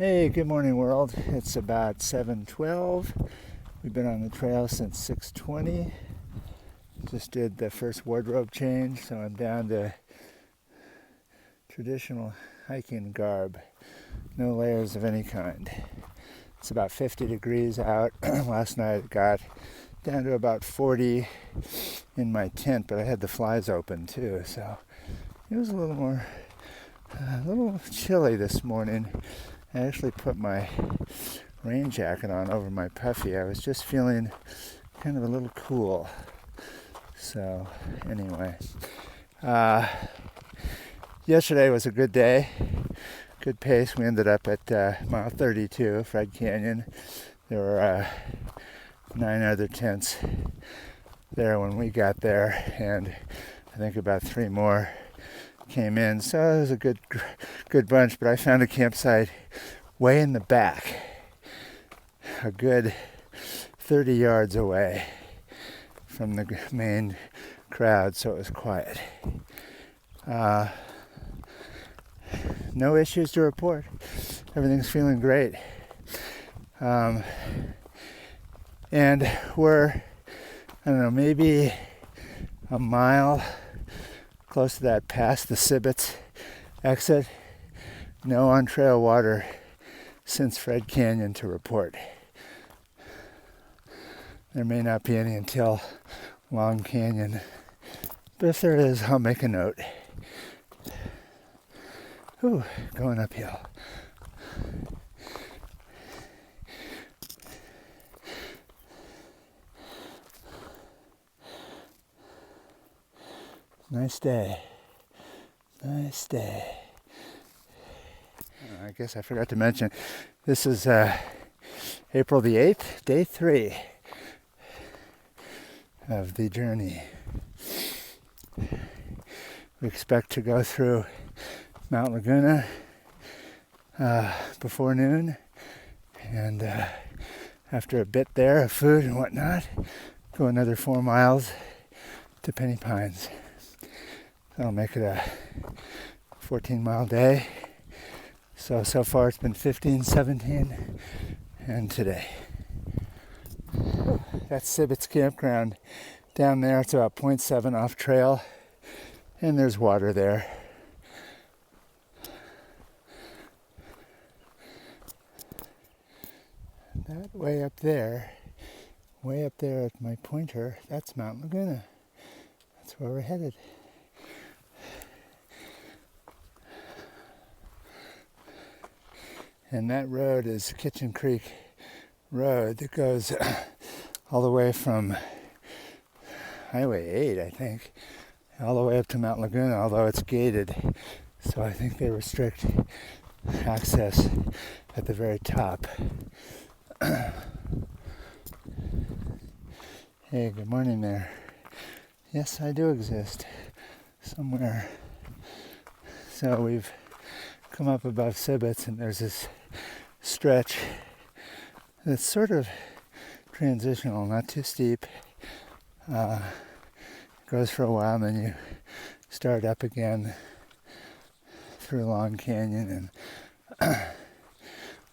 Hey, good morning world. It's about 7:12. We've been on the trail since 6:20. Just did the first wardrobe change, so I'm down to traditional hiking garb. No layers of any kind. It's about 50 degrees out. Last night it got down to about 40 in my tent, but I had the flies open too, so it was a little chilly this morning. I actually put my rain jacket on over my puffy. I was just feeling kind of a little cool. So anyway, yesterday was a good day, good pace. We ended up at mile 32, Fred Canyon. There were 9 other tents there when we got there, and I think about 3 more came in, so it was a good bunch. But I found a campsite way in the back, a good 30 yards away from the main crowd, so it was quiet. No issues to report. Everything's feeling great. And we're, I don't know, maybe a mile close to that, past the Sibbets exit. No on-trail water since Fred Canyon to report. There may not be any until Long Canyon, but if there is, I'll make a note. Whew, going uphill. Nice day. Nice day. I guess I forgot to mention, this is April the 8th, day 3 of the journey. We expect to go through Mount Laguna before noon, and after a bit there of food and whatnot, go another 4 miles to Penny Pines. That'll make it a 14-mile day. So far it's been 15, 17, and today. That's Sibbets Campground. Down there it's about 0.7 off trail, and there's water there. That way up there at my pointer, that's Mount Laguna. That's where we're headed. And that road is Kitchen Creek Road that goes all the way from Highway 8, I think, all the way up to Mount Laguna, although it's gated. So I think they restrict access at the very top. Hey, good morning there. Yes, I do exist somewhere. So we've come up above Sibbets, and there's this stretch that's sort of transitional, not too steep. Goes for a while, and then you start up again through Long Canyon and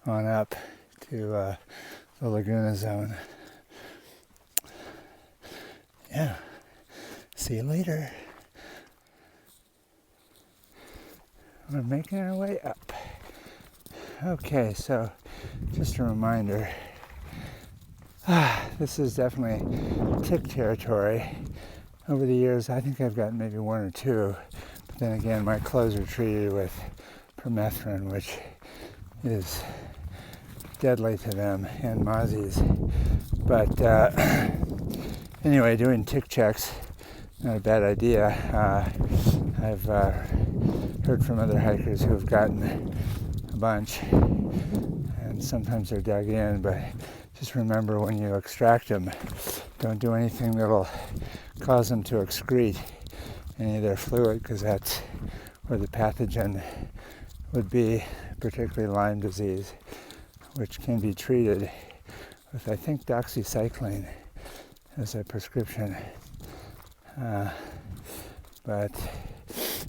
on up to the Laguna Zone. Yeah. See you later. We're making our way up. Okay, so just a reminder, this is definitely tick territory. Over the years, I think I've gotten maybe 1 or 2, but then again, my clothes are treated with permethrin, which is deadly to them, and mozzies. But anyway, doing tick checks, not a bad idea. I've heard from other hikers who have gotten a bunch, and sometimes they're dug in, but just remember, when you extract them, don't do anything that'll cause them to excrete any of their fluid, because that's where the pathogen would be, particularly Lyme disease, which can be treated with, I think, doxycycline as a prescription. But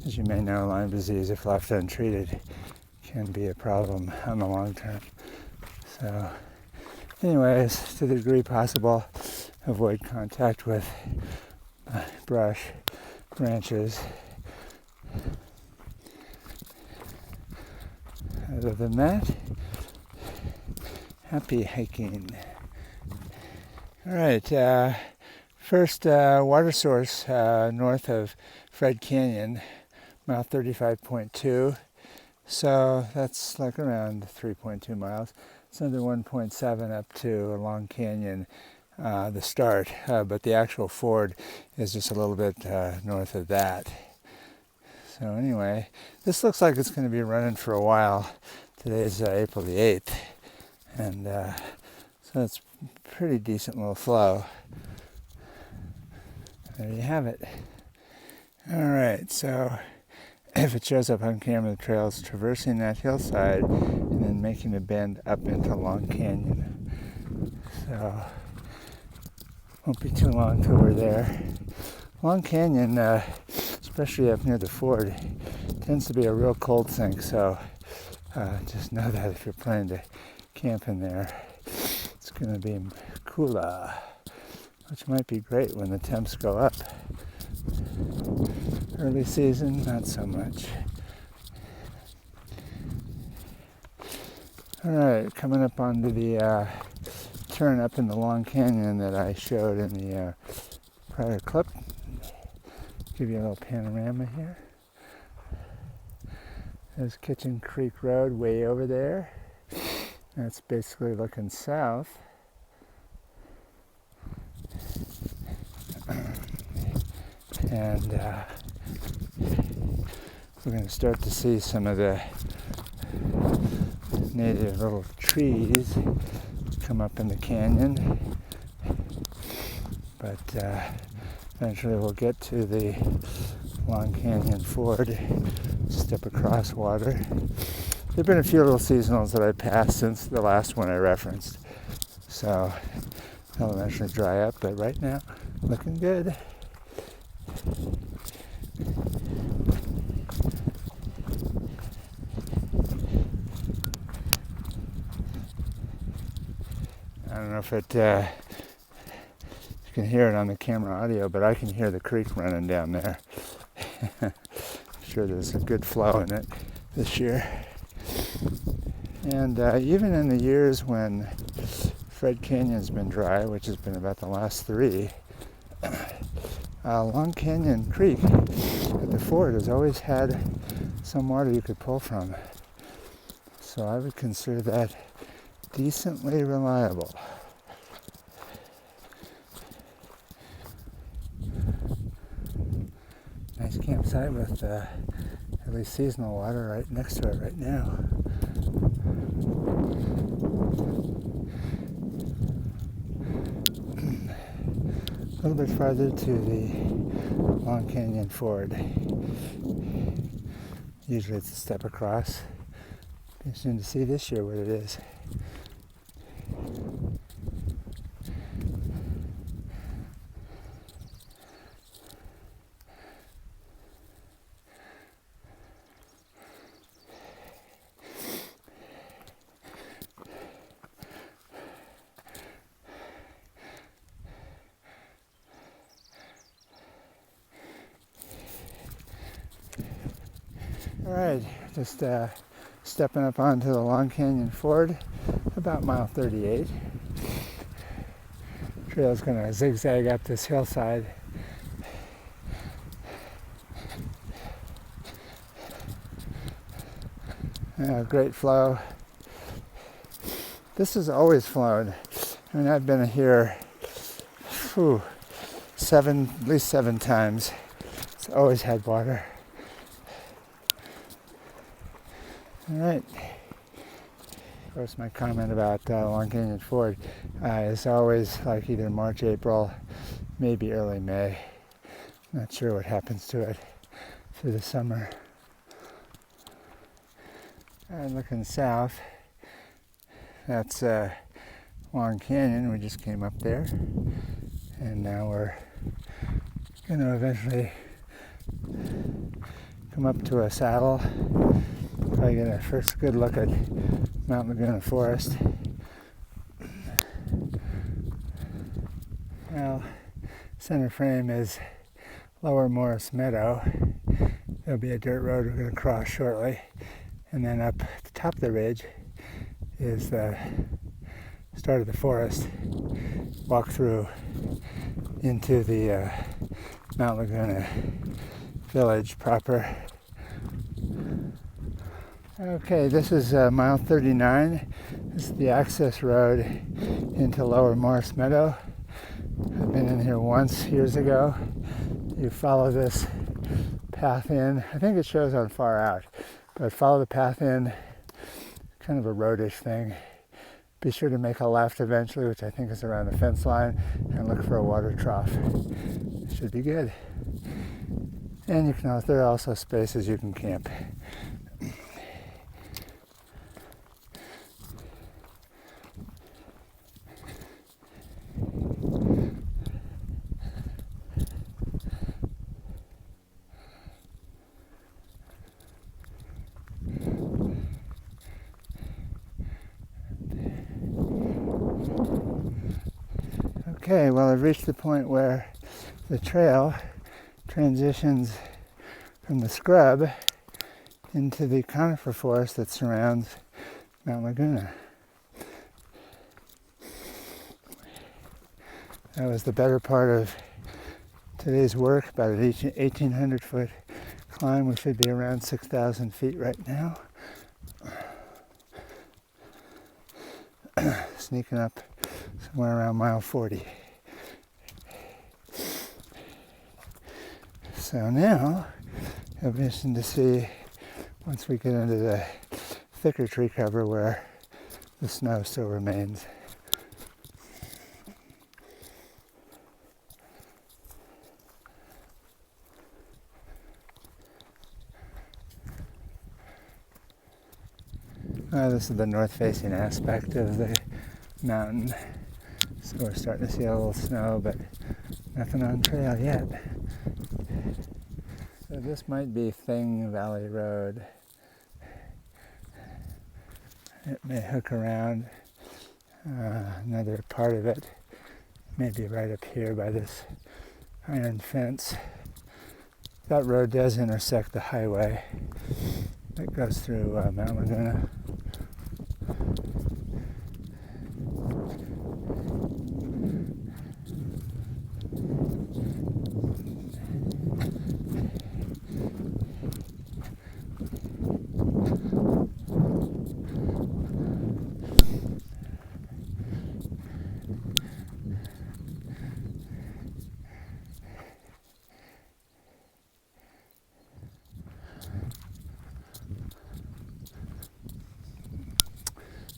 as you may know, Lyme disease, if left untreated, can be a problem on the long term. So anyways, to the degree possible, avoid contact with brush, branches. Other than that, happy hiking. All right, first water source north of Fred Canyon, mile 35.2. So that's like around 3.2 miles. It's under 1.7 up to Long Canyon, the start, but the actual ford is just a little bit north of that. So anyway, this looks like it's going to be running for a while. Today's April the 8th, and so it's pretty decent little flow. There you have it. All right, so if it shows up on camera, the trail is traversing that hillside and then making a bend up into Long Canyon. So won't be too long till we're there. Long Canyon, especially up near the ford, tends to be a real cold sink, so just know that if you're planning to camp in there, it's going to be cooler, which might be great when the temps go up. Early season, not so much. All right, coming up onto the turn up in the Long Canyon that I showed in the prior clip. Give you a little panorama here. There's Kitchen Creek Road way over there. That's basically looking south. And we're going to start to see some of the native little trees come up in the canyon. But eventually we'll get to the Long Canyon Ford, step across water. There have been a few little seasonals that I passed since the last one I referenced. So they'll eventually dry up, but right now, looking good. I don't know if you can hear it on the camera audio, but I can hear the creek running down there. I'm sure there's a good flow in it this year. And even in the years when Fred Canyon's been dry, which has been about the last 3, Long Canyon Creek at the ford has always had some water you could pull from. So I would consider that decently reliable. Nice campsite with at least seasonal water right next to it right now. A little bit farther to the Long Canyon Ford. Usually it's a step across. Be interesting to see this year what it is. All right, just stepping up onto the Long Canyon Ford, about mile 38. Trail's going to zigzag up this hillside. Great flow. This has always flowed. I mean, I've been here at least seven times. It's always had water. All right. Of course, my comment about Long Canyon Ford is always like either March, April, maybe early May. Not sure what happens to it through the summer. And looking south, that's Long Canyon. We just came up there, and now we're going to eventually come up to a saddle Probably get a first good look at Mount Laguna Forest. Now, center frame is Lower Morris Meadow. There'll be a dirt road we're going to cross shortly. And then up at the top of the ridge is the start of the forest. Walk through into the Mount Laguna village proper. Okay, this is mile 39. This is the access road into Lower Morris Meadow. I've been in here once years ago. You follow this path in. I think it shows on far out, but follow the path in, kind of a roadish thing. Be sure to make a left eventually, which I think is around the fence line, and look for a water trough. It should be good. And you can, there are also spaces you can camp. Okay, well, I've reached the point where the trail transitions from the scrub into the conifer forest that surrounds Mount Laguna. That was the better part of today's work, about an 1,800 foot climb. We should be around 6,000 feet right now. Sneaking up somewhere around mile 40. So now, it'll be interesting to see once we get into the thicker tree cover where the snow still remains. This is the north-facing aspect of the mountain. So we're starting to see a little snow, but nothing on trail yet. So this might be Thing Valley Road. It may hook around another part of it, maybe right up here by this iron fence. That road does intersect the highway that goes through Mount Laguna.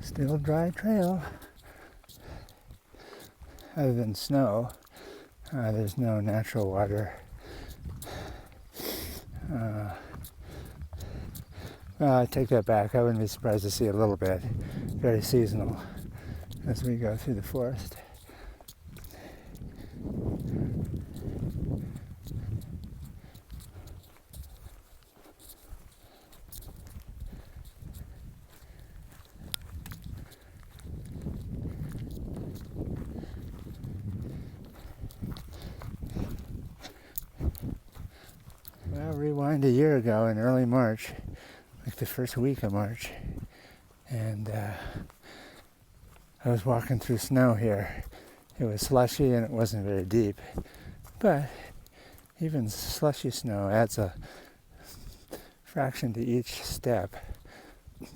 Still dry trail. Other than snow, there's no natural water. Well, I take that back. I wouldn't be surprised to see a little bit. Very seasonal as we go through the forest. Well, rewind a year ago in early March, like the first week of March, and I was walking through snow here. It was slushy and it wasn't very deep, but even slushy snow adds a fraction to each step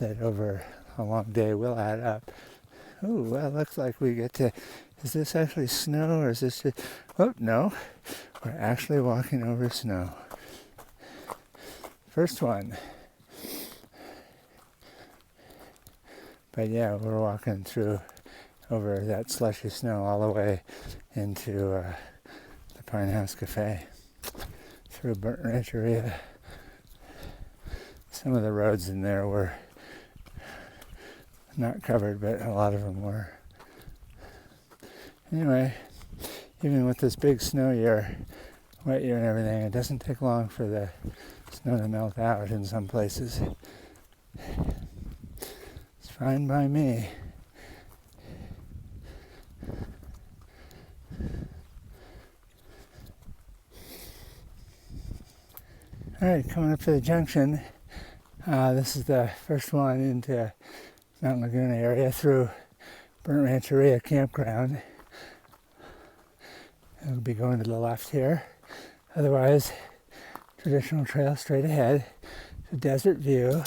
that over a long day will add up. Ooh, well, it looks like we get to, is this actually snow or is this just, oh, no, we're actually walking over snow. First one. But yeah, we're walking through over that slushy snow all the way into the Pine House Cafe through Burnt Rancheria. Some of the roads in there were not covered, but a lot of them were. Anyway, even with this big snow year, wet year and everything, it doesn't take long for the snow to melt out in some places. It's fine by me. All right, coming up to the junction. This is the first one into Mount Laguna area through Burnt Rancheria campground. It'll be going to the left here. Otherwise, traditional trail straight ahead to Desert View.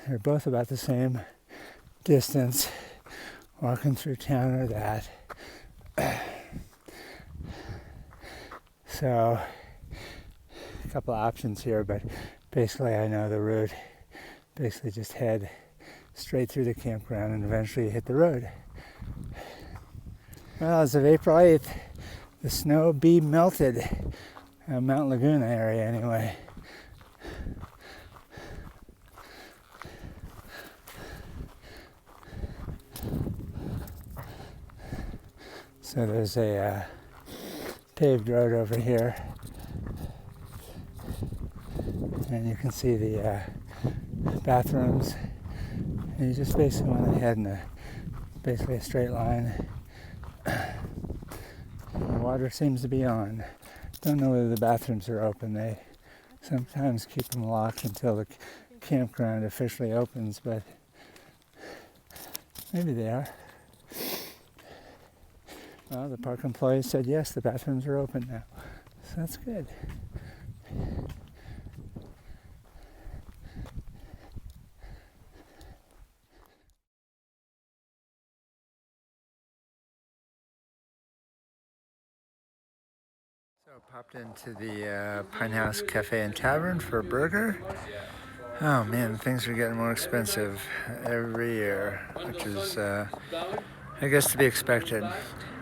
They're both about the same distance. Walking through town or that. So, a couple of options here, but basically I know the route. Basically just head straight through the campground and eventually hit the road. Well, as of April 8th, the snow be melted. Mount Laguna area anyway. So there's a paved road over here, and you can see the bathrooms, and you just basically want to head in basically a straight line. The water seems to be on. Don't know whether the bathrooms are open. They sometimes keep them locked until the campground officially opens, but maybe they are. Well, the park employee said yes, the bathrooms are open now, so that's good. So popped into the Pine House Cafe and Tavern for a burger. Oh man, things are getting more expensive every year, which is, I guess, to be expected.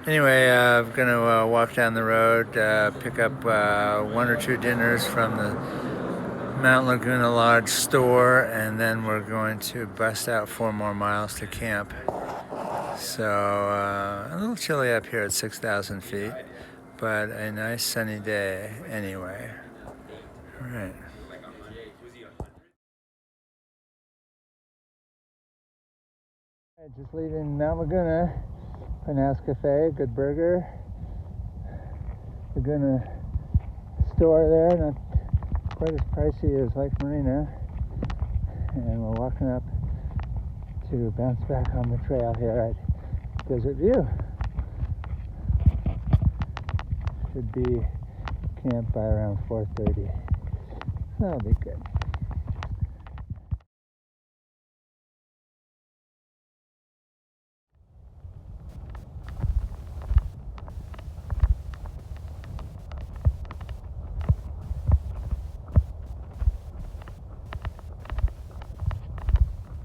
Anyway, I'm going to walk down the road, pick up one or two dinners from the Mount Laguna Lodge store, and then we're going to bust out 4 more miles to camp. So a little chilly up here at 6,000 feet, but a nice sunny day anyway. All right. Just leaving Mount Laguna, Pine House Cafe, good burger. Laguna store there, not quite as pricey as Lake Marina. And we're walking up to bounce back on the trail here at Desert View. Should be camped by around 4:30. That'll be good.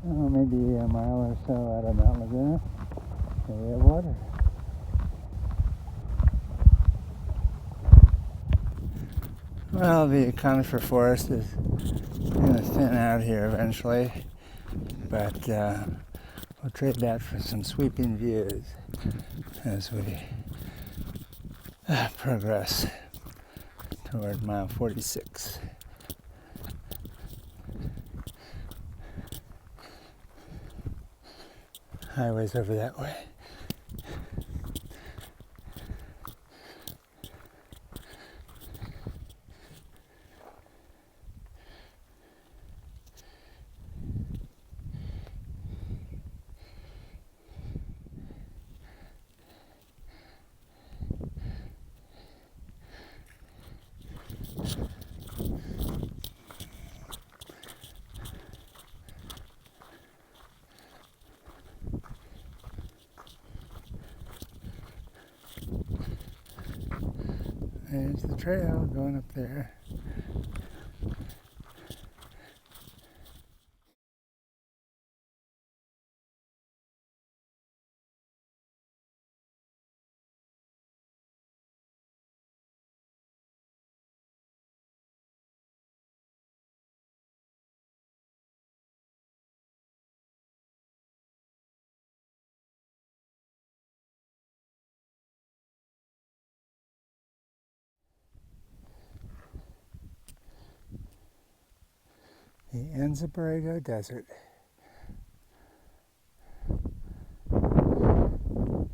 Oh, maybe a mile or so out of Mount Laguna, area of water. Well, the conifer forest is going to thin out here eventually, but we'll trade that for some sweeping views as we progress toward mile 46. Highway's over that way. There's the trail going up there. the Enza Desert.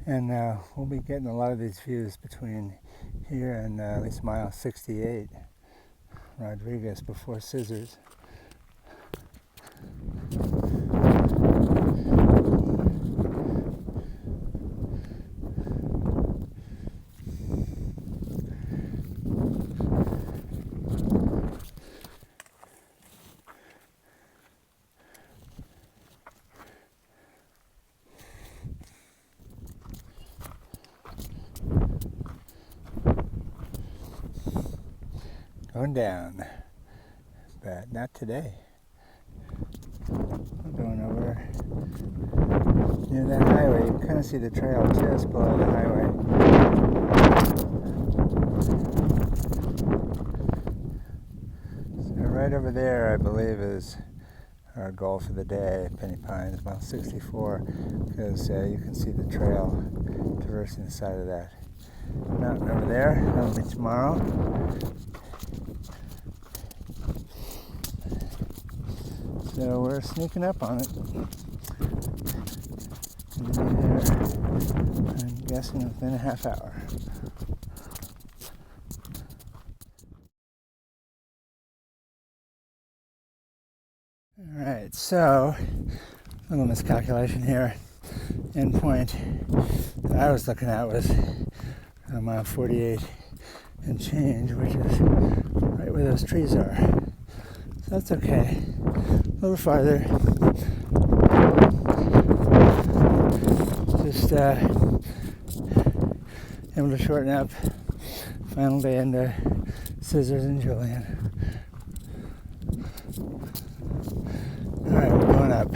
And we'll be getting a lot of these views between here and at least mile 68, Rodriguez before Scissors. Going down, but not today. We're going over near that highway. You can kind of see the trail just below the highway. So right over there, I believe, is our goal for the day, Penny Pines, mile 64, because you can see the trail traversing the side of that mountain over there. That'll be tomorrow. So we're sneaking up on it. And I'm guessing within a half hour. Alright, so a little miscalculation here. Endpoint that I was looking at was mile 48 and change, which is right where those trees are. So that's okay. A little farther. Just able to shorten up. Final day into Scissors and Julian. Alright, we're going up.